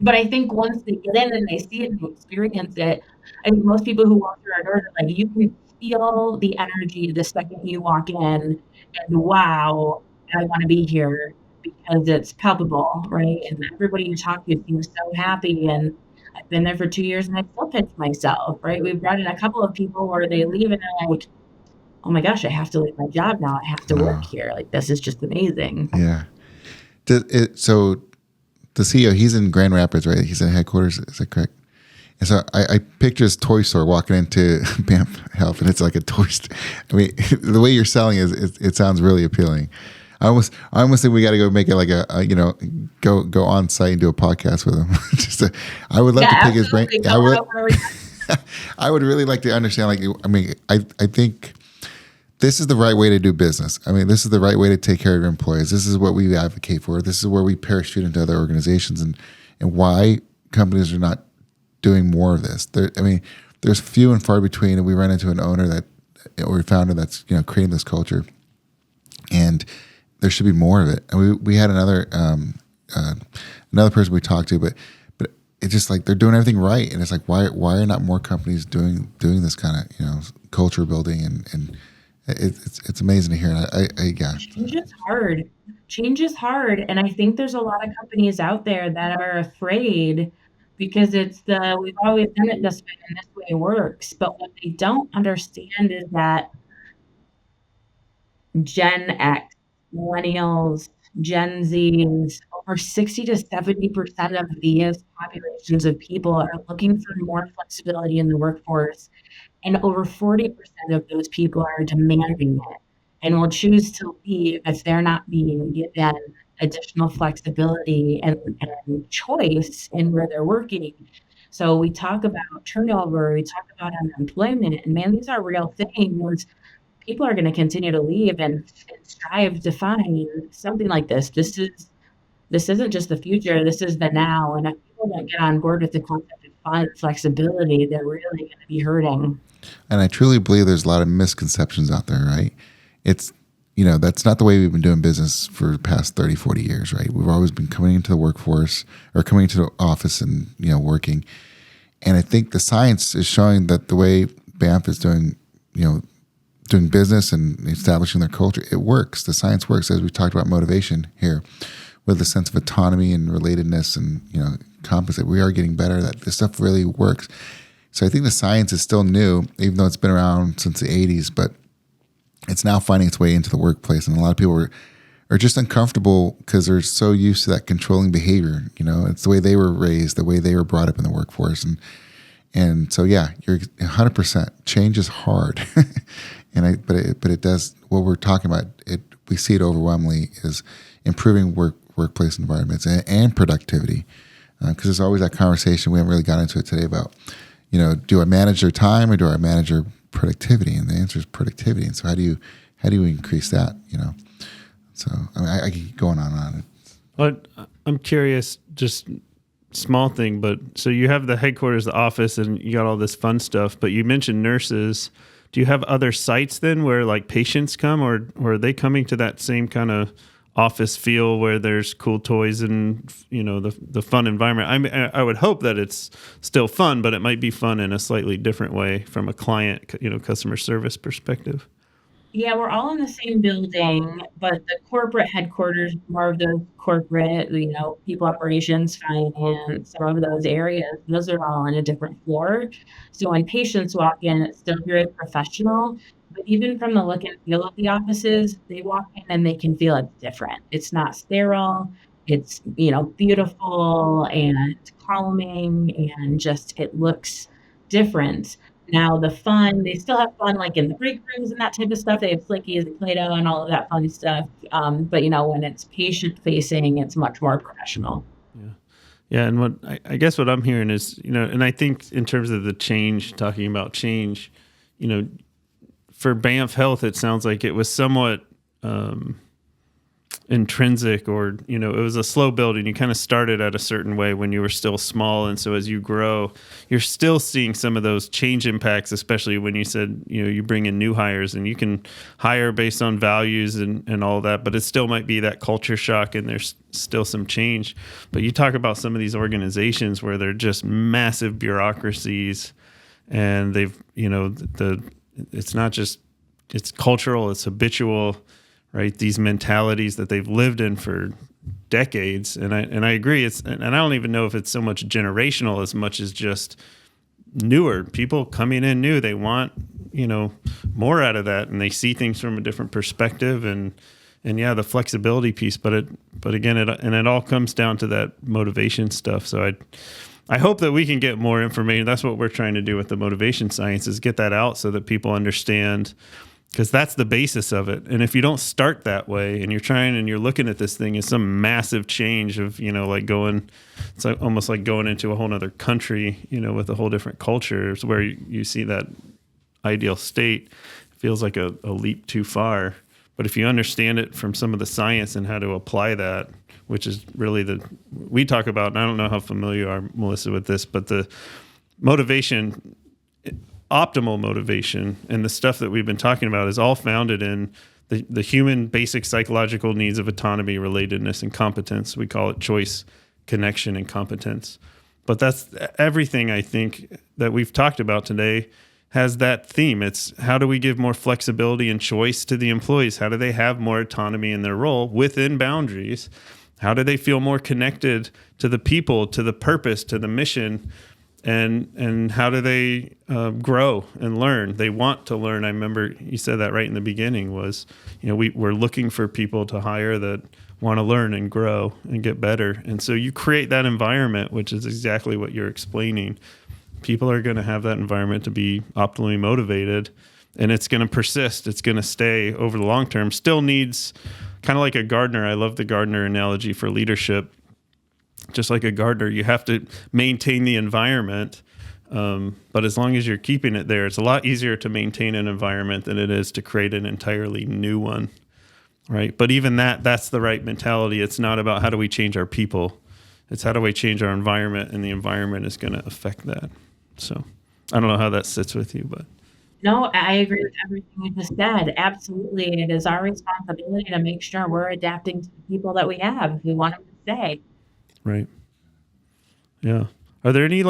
But I think once they get in and they see it and they experience it, I think most people who walk through our doors are like, you can feel the energy the second you walk in, and wow, I want to be here because it's palpable, right? And everybody you talk to seems so happy. And I've been there for 2 years and I still pinch myself, right? We've brought in a couple of people where they leave and they're like, oh my gosh, I have to leave my job now. I have to work here. Like, this is just amazing. Yeah. So the CEO, he's in Grand Rapids, right? He's in headquarters. Is that correct? And so I picture his toy store walking into BAMF Health, and it's like a toy store. I mean, the way you're selling it sounds really appealing. I almost think we got to go make it like go on site and do a podcast with him. I would love to pick his brain. I would really like to understand. I think this is the right way to do business. I mean, this is the right way to take care of your employees. This is what we advocate for. This is where we parachute into other organizations, and why companies are not doing more of this. There's few and far between, and we run into an owner or a founder that's creating this culture, and there should be more of it. And we had another person we talked to, but it's just like they're doing everything right, and it's like why are not more companies doing this kind of culture building, and it's amazing to hear. Change is hard, and I think there's a lot of companies out there that are afraid because we've always done it this way and this way works. But what they don't understand is that Gen X, millennials, Gen Zs, over 60 to 70% of these populations of people are looking for more flexibility in the workforce. And over 40% of those people are demanding it and will choose to leave if they're not being given additional flexibility and choice in where they're working. So we talk about turnover, we talk about unemployment, and man, these are real things. People are going to continue to leave and strive to find something like this. This isn't just the future, this is the now. And if people don't get on board with the concept of flexibility, they're really going to be hurting. And I truly believe there's a lot of misconceptions out there, right? It's, that's not the way we've been doing business for the past 30, 40 years, right? We've always been coming into the workforce or coming into the office and, working. And I think the science is showing that the way BAMF is doing business and establishing their culture, it works. The science works, as we talked about motivation here, with a sense of autonomy and relatedness and, compensate. We are getting better. That this stuff really works. So I think the science is still new, even though it's been around since the 80s, but it's now finding its way into the workplace. And a lot of people are just uncomfortable because they're so used to that controlling behavior. It's the way they were raised, the way they were brought up in the workforce. And so, yeah, you're 100%. Change is hard. But it does, what we're talking about, we see it overwhelmingly is improving workplace environments and productivity. Because there's always that conversation, we haven't really got into it today, about, do I manage their time or do I manage their productivity? And the answer is productivity. And so how do you increase that? So I keep going on and on. But I'm curious, just small thing, but so you have the headquarters, the office, and you got all this fun stuff, but you mentioned nurses. Do you have other sites then where like patients come, or are they coming to that same kind of office feel where there's cool toys and the fun environment? I would hope that it's still fun, but it might be fun in a slightly different way from a client, customer service perspective. Yeah, we're all in the same building, but the corporate headquarters, more of the corporate, people operations, finance, some of those areas, those are all on a different floor. So when patients walk in, it's still very professional. But even from the look and feel of the offices, they walk in and they can feel it's different. It's not sterile. It's, beautiful and calming, and just it looks different. Now the fun, they still have fun like in the break rooms and that type of stuff. They have Slickies and Play-Doh and all of that fun stuff. But when it's patient facing, it's much more professional. Yeah. Yeah. And what I guess what I'm hearing is, and I think in terms of the change, talking about change, for BAMF Health, it sounds like it was somewhat, intrinsic, or, it was a slow build, and you kind of started at a certain way when you were still small. And so as you grow, you're still seeing some of those change impacts, especially when you said, you bring in new hires, and you can hire based on values and all that, but it still might be that culture shock, and there's still some change. But you talk about some of these organizations where they're just massive bureaucracies, and they've, it's not just, it's cultural, it's habitual, right? These mentalities that they've lived in for decades. And I agree. And I don't even know if it's so much generational as much as just newer people coming in new. They want, more out of that, and they see things from a different perspective, and yeah, the flexibility piece, but again, it all comes down to that motivation stuff. So I hope that we can get more information. That's what we're trying to do with the motivation science, is get that out so that people understand, because that's the basis of it. And if you don't start that way, and you're looking at this thing as some massive change of, it's almost like going into a whole other country, with a whole different culture, where you see that ideal state, it feels like a leap too far. But if you understand it from some of the science and how to apply that, which is really we talk about, and I don't know how familiar you are, Melissa, with this, but the motivation, optimal motivation, and the stuff that we've been talking about is all founded in the human basic psychological needs of autonomy, relatedness, and competence. We call it choice, connection, and competence. But that's everything, I think, that we've talked about today has that theme. It's how do we give more flexibility and choice to the employees? How do they have more autonomy in their role within boundaries? How do they feel more connected to the people, to the purpose, to the mission? And how do they grow and learn? They want to learn. I remember you said that right in the beginning was, we're looking for people to hire that want to learn and grow and get better. And so you create that environment, which is exactly what you're explaining. People are going to have that environment to be optimally motivated, and it's going to persist. It's going to stay over the long term. Still needs, kind of like a gardener. I love the gardener analogy for leadership. Just like a gardener, you have to maintain the environment, but as long as you're keeping it there, it's a lot easier to maintain an environment than it is to create an entirely new one, right? But even that's the right mentality. It's not about how do we change our people. It's how do we change our environment, and the environment is going to affect that. So I don't know how that sits with you, but. No, I agree with everything you just said. Absolutely. It is our responsibility to make sure we're adapting to the people that we have if we want them to stay. Right. Yeah. Are there any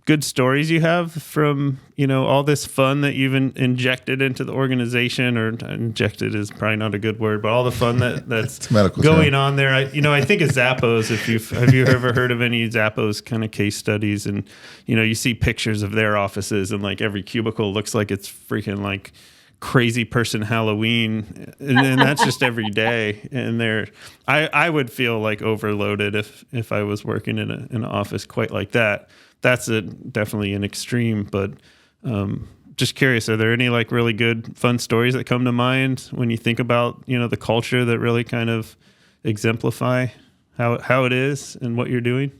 good stories you have from, all this fun that you've injected into the organization, or injected is probably not a good word, but all the fun that's going on there? I think of Zappos. Have you ever heard of any Zappos kind of case studies? And, you see pictures of their offices, and every cubicle looks like it's freaking crazy person Halloween, and that's just every day. And I would feel overloaded if I was working in an office quite like that. That's definitely an extreme, but just curious, are there any really good fun stories that come to mind when you think about the culture that really kind of exemplify how it is and what you're doing?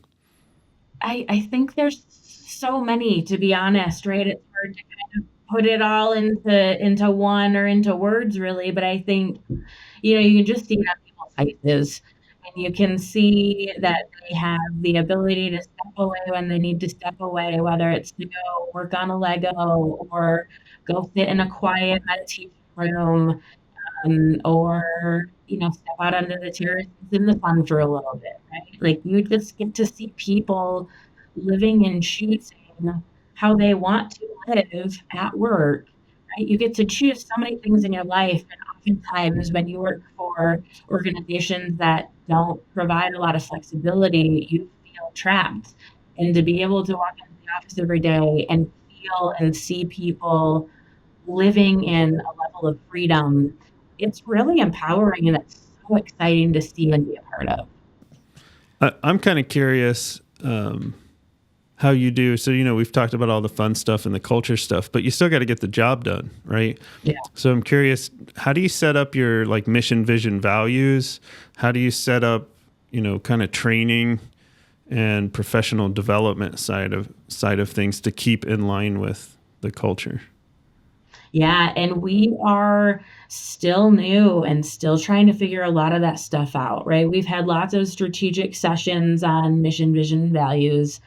I think there's so many, to be honest, right? It's hard to kind of put it all into one or into words, really, but I think you can just see it on people's faces. And you can see that they have the ability to step away when they need to step away, whether it's to go work on a Lego or go sit in a quiet meditation room, or step out onto the terrace in the sun for a little bit, right? You just get to see people living and choosing how they want to live at work, right? You get to choose so many things in your life, and oftentimes when you work for organizations that don't provide a lot of flexibility, you feel trapped. And to be able to walk into the office every day and feel and see people living in a level of freedom, it's really empowering, and it's so exciting to see and be a part of. I'm kind of curious how you do. So, we've talked about all the fun stuff and the culture stuff, but you still got to get the job done, right? Yeah. So I'm curious, how do you set up your mission, vision, values? How do you set up, kind of training and professional development side of things to keep in line with the culture? Yeah, and we are still new and still trying to figure a lot of that stuff out, right? We've had lots of strategic sessions on mission, vision, values,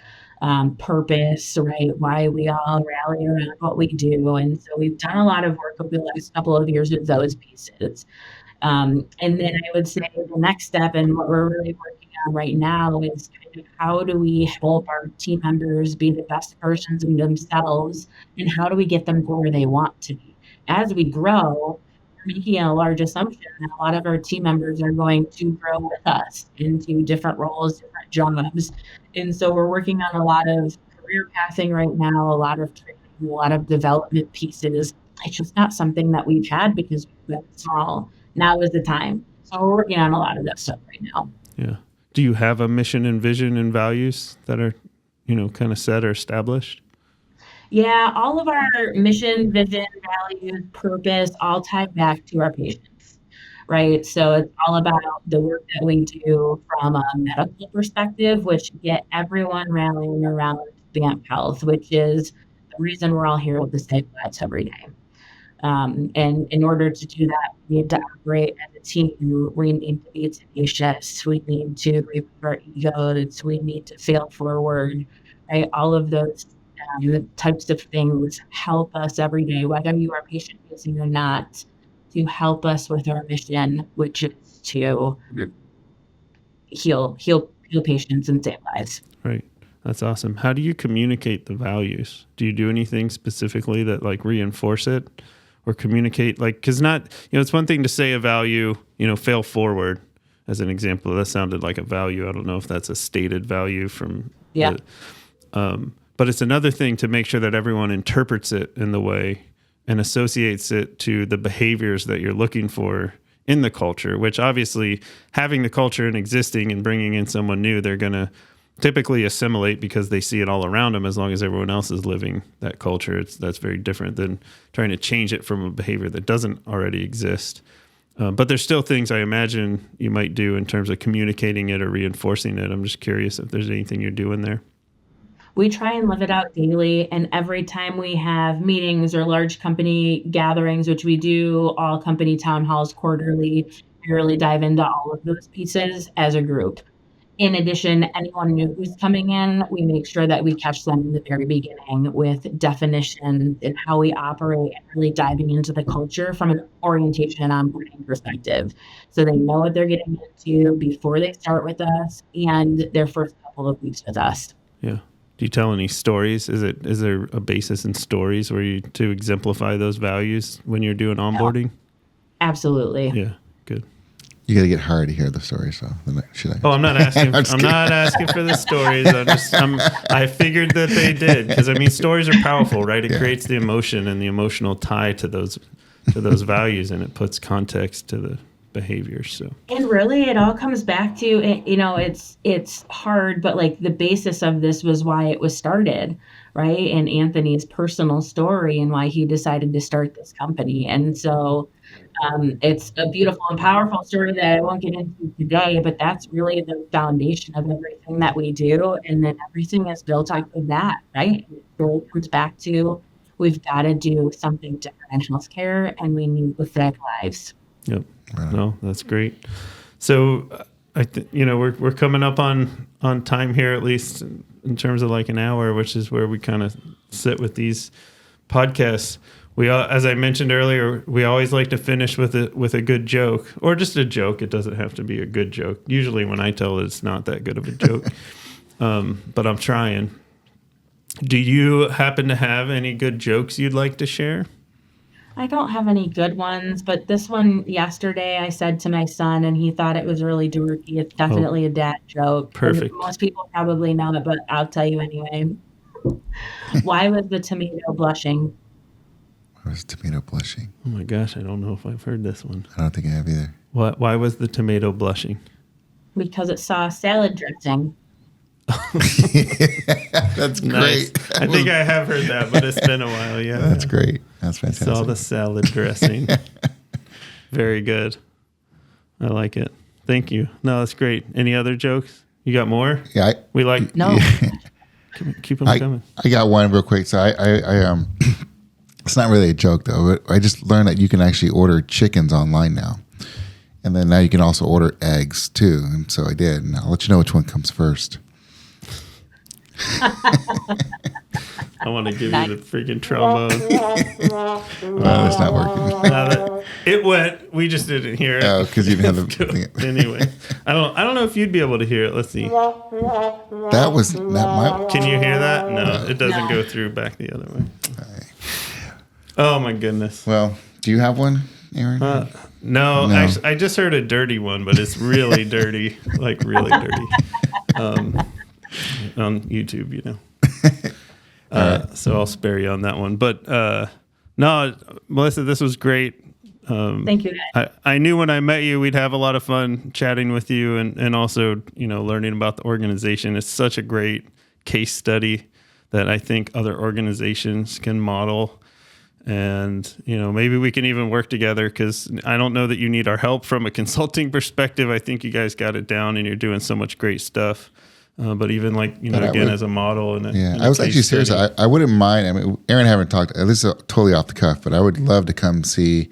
purpose, right? Why we all rally around what we do. And so we've done a lot of work over the last couple of years with those pieces. And then I would say the next step and what we're really working on right now is kind of how do we help our team members be the best versions of themselves, and how do we get them to where they want to be? As we grow, we're making a large assumption that a lot of our team members are going to grow with us into different roles, different jobs. And so we're working on a lot of career pathing right now, a lot of training, a lot of development pieces. It's just not something that we've had because we've been small. Now is the time. So we're working on a lot of that stuff right now. Yeah. Do you have a mission and vision and values that are, kind of set or established? Yeah, all of our mission, vision, values, purpose, all tie back to our patients, right? So it's all about the work that we do from a medical perspective, which get everyone rallying around BAMF Health, which is the reason we're all here with the same lives every day. And in order to do that, we need to operate as a team. We need to be tenacious. We need to remove our egos. We need to fail forward. Right? All of those types of things help us every day, whether you are patient facing or not, to help us with our mission, which is to heal patients and save lives. Right. That's awesome. How do you communicate the values? Do you do anything specifically that reinforce it? Or communicate, because it's one thing to say a value, fail forward as an example. That sounded like a value. I don't know if that's a stated value from, but it's another thing to make sure that everyone interprets it in the way and associates it to the behaviors that you're looking for in the culture, which obviously having the culture and existing and bringing in someone new, they're going to typically assimilate because they see it all around them. As long as everyone else is living that culture, that's very different than trying to change it from a behavior that doesn't already exist. But there's still things I imagine you might do in terms of communicating it or reinforcing it. I'm just curious if there's anything you're doing there. We try and live it out daily, and every time we have meetings or large company gatherings, which we do all company town halls quarterly, we really dive into all of those pieces as a group. In addition, anyone new who's coming in, we make sure that we catch them in the very beginning with definitions and how we operate and really diving into the culture from an orientation and onboarding perspective. So they know what they're getting into before they start with us and their first couple of weeks with us. Yeah. Do you tell any stories? Is there a basis in stories where you to exemplify those values when you're doing onboarding? Absolutely. Yeah. Good. You got to get hard to hear the story. So I'm not asking. I'm not asking for the stories. I figured that they did because stories are powerful, right? It creates the emotion and the emotional tie to those values, and it puts context to the behaviors. So, and really, it all comes back to it's hard, but the basis of this was why it was started, right? And Anthony's personal story and why he decided to start this company, and so. It's a beautiful and powerful story that I won't get into today, but that's really the foundation of everything that we do. And then everything is built off of that, right? It really comes back to we've got to do something different in healthcare, and we need to save lives. Yep. No, that's great. So we're coming up on time here, at least in terms of an hour, which is where we kind of sit with these podcasts. We, as I mentioned earlier, we always like to finish with a good joke, or just a joke. It doesn't have to be a good joke. Usually when I tell it, it's not that good of a joke, but I'm trying. Do you happen to have any good jokes you'd like to share? I don't have any good ones, but this one yesterday I said to my son, and he thought it was really dorky. It's definitely a dad joke. Perfect. And most people probably know it, but I'll tell you anyway. Why was the tomato blushing? Why was the tomato blushing? Oh my gosh, I don't know if I've heard this one. I don't think I have either. Why was the tomato blushing? Because it saw salad dressing. That's great. Nice. I think I have heard that, but it's been a while. Yeah, that's great. That's fantastic. Saw the salad dressing. Very good. I like it. Thank you. No, that's great. Any other jokes? You got more? Yeah, no. Yeah. Keep them coming. I got one real quick. So I It's not really a joke though, but I just learned that you can actually order chickens online now. And then now you can also order eggs too. And so I did. And I'll let you know which one comes first. I want to give you the freaking trombone. Well, it's not working. It went. We just didn't hear it. Oh, because you didn't have the thing. Anyway, I don't know if you'd be able to hear it. Let's see. That was not my. Can you hear that? No, it doesn't go through back the other way. Oh my goodness. Well, do you have one, Aaron? No. Actually, I just heard a dirty one, but it's really dirty, like really dirty. On YouTube, you know. Right. So I'll spare you on that one. But no, Melissa, this was great. Thank you. I knew when I met you, we'd have a lot of fun chatting with you and also, learning about the organization. It's such a great case study that I think other organizations can model. And, maybe we can even work together, because I don't know that you need our help from a consulting perspective. I think you guys got it down and you're doing so much great stuff. But even as a model. I was actually serious. I wouldn't mind. I mean, Aaron haven't talked, at least totally off the cuff, but I would love to come see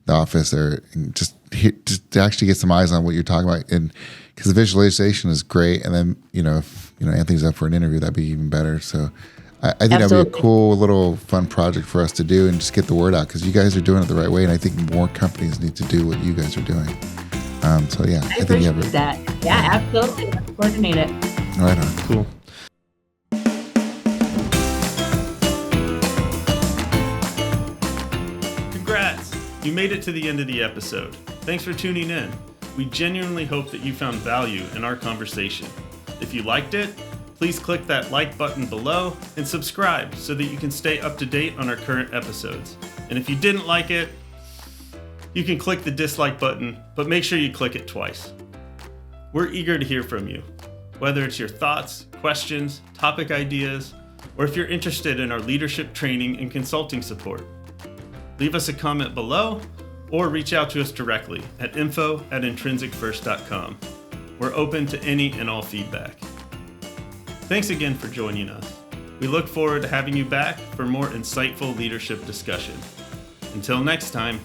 the office or just to actually get some eyes on what you're talking about. And because the visualization is great. And then, if Anthony's up for an interview, that'd be even better. So I think that'd be a cool little fun project for us to do and just get the word out, because you guys are doing it the right way. And I think more companies need to do what you guys are doing. I think you have that. Yeah, absolutely. Let's coordinate it. Right on. Cool. Congrats! You made it to the end of the episode. Thanks for tuning in. We genuinely hope that you found value in our conversation. If you liked it, please click that like button below and subscribe so that you can stay up to date on our current episodes. And if you didn't like it, you can click the dislike button, but make sure you click it twice. We're eager to hear from you. Whether it's your thoughts, questions, topic ideas, or if you're interested in our leadership training and consulting support. Leave us a comment below or reach out to us directly at info@intrinsicfirst.com. We're open to any and all feedback. Thanks again for joining us. We look forward to having you back for more insightful leadership discussion. Until next time.